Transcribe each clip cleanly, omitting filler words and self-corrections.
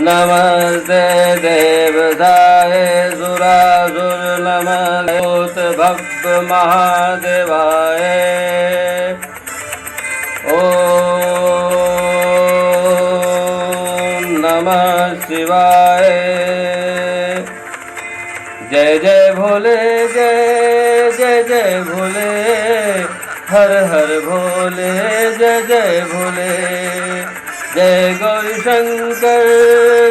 नमस्ते देवताय सुरासुरनमस्ते भक्त महादेवाय। ओम नमः शिवाय। जय जय भोले, जय जय जय भोले, हर हर भोले, जय जय भोले। जय गौरी शंकर,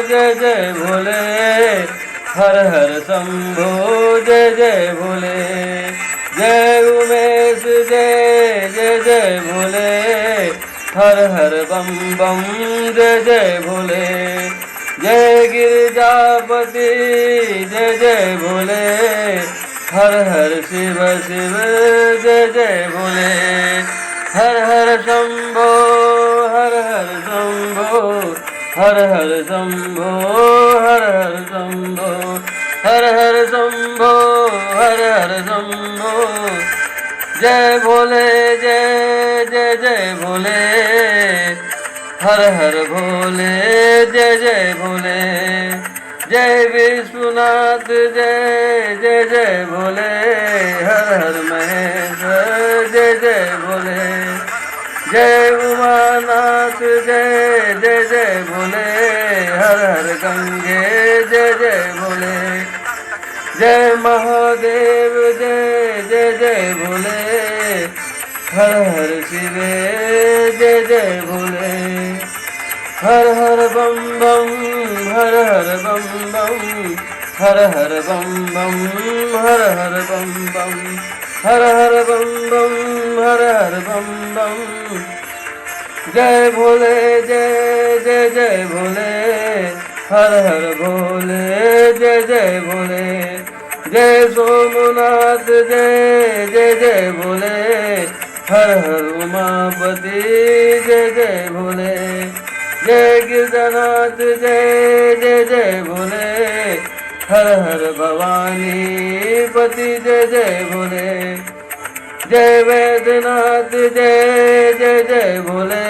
जय जय भोले, हर हर शंभो, जय जय भोले। जय उमेश, जय जय जय भोले, हर हर बम बम, जय जय भोले। जय गिरिजापति, जय जय भोले, हर हर शिव शिव, जय जय भोले। हर हर शंभो, हर हर शंभो, हर हर शंभो, हर हर शंभो, हर हर शंभो, हर हर शंभो। जय भोले, जय जय जय भोले, हर हर भोले, जय जय भोले। जय विश्वनाथ, जय जय जय भोले, हर हर महेश, जय जय भोले। जय उमानाथ, जय जय जय भोले, हर हर गंगे, जय जय भोले। जय महादेव, जय जय जय भोले, हर हर शिवे, जय जय भोले। हर हर बम बम, हर हर बम बम, हर हर बम बम, हर हर बम बम, हर हर बम बम, हर हर बम बम। जय भोले, जय जय जय भोले, हर हर भोले, जय जय भोले। जय सोमनाथ, जय जय जय भोले, हर हर उमापति, जय जय भोले। जय गिरजानाथ, जय जय जय भोले, हर हर भवानी पति, जय जय भोले। जय वैद्यनाथ, जय जय जय भोले,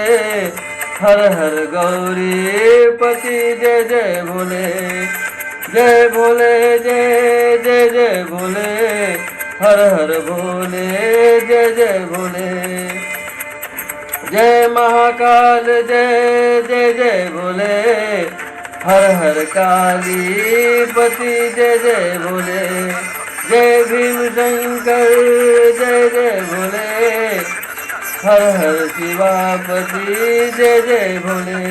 हर हर गौरी पति, जय जय भोले। जय भोले, जय जय जय भोले, हर हर भोले, जय जय भोले। जय महाकाल, जय जय जय भोले, हर हर काली पति, जय जय भोले। जय भीम शंकर, जय जय भोले, हर हर शिवापति, जय जय भोले।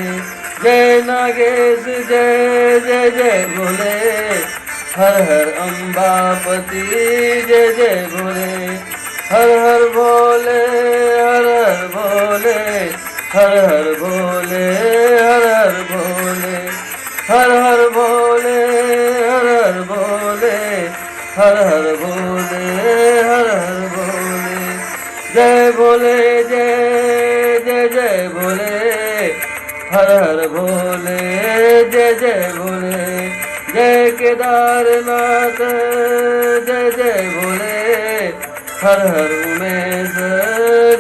जय नागेश, जय जय जय भोले, हर हर अम्बापति, जय जय भोले। हर हर भोले, हर हर भोले, हर हर भोले, हर हर भोले, हर हर भोले, हर हर भोले, हर हर भोले, हर हर भोले। जय भोले, जय जय जय भोले, हर हर भोले, जय जय भोले। जय केदारनाथ, जय जय भोले, हर हर उमेश,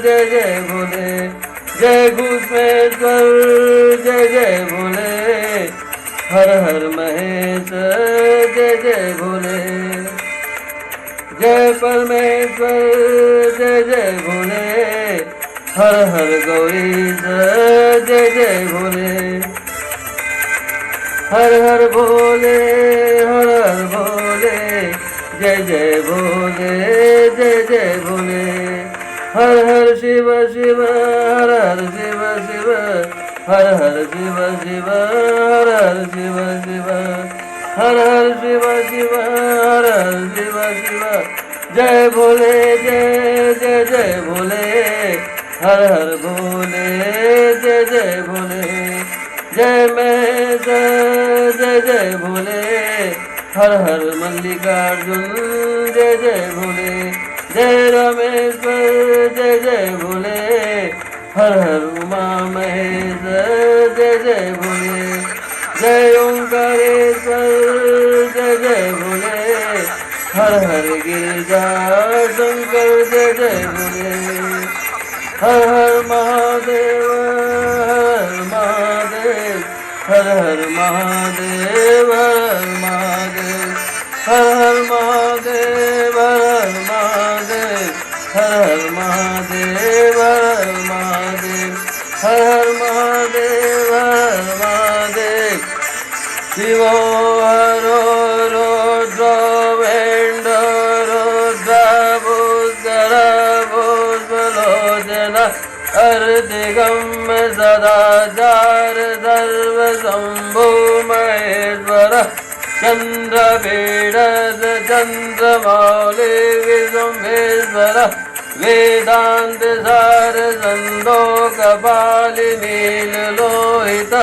जय जय भोले। जय घुष्मेश्वर, जय जय भोले, हर हर महेश, जय जय भोले। जय परमेश्वर, जय जय भोले, हर हर गौरीश, जय जय भोले। हर हर भोले, हर हर भोले, जय जय भोले, जय जय भोले। हर हर शिव शिव, हर हर शिव शिव, हर हर शिव शिव, हर हर शिव शिव, हर हर शिव शिव, हर हर शिव शिव। जय भोले, जय जय जय भोले, हर हर भोले, जय जय भोले। जय महेश, जय जय भोले, हर हर मल्लिकार्जुन, जय जय भोले। जय रामेश्वर, जय जय भोले, हर हर उमा महेश, जय जय भोले। जय ओंकारेश्वर, जय जय भोले, हर हर गिरिजा शंकर, जय जय भोले। हर हर महादेव, हर हर महादेव, हर हर महादेव हर हर महादेव हर हर महादेव हर महादेव हर हर महादेव हर हर महादेव हर महादेव शिवो हरो रुद्रो वेण्डो रुद्र भूस्कर भूस्वलोचन अर्तिगम्य सदाचार सर्वशम्भो महेश्वर चन्द्रपीडस चन्द्रमौलि विश्वेश्वर वेदान्त सार सन्दोकपालि नीललोहित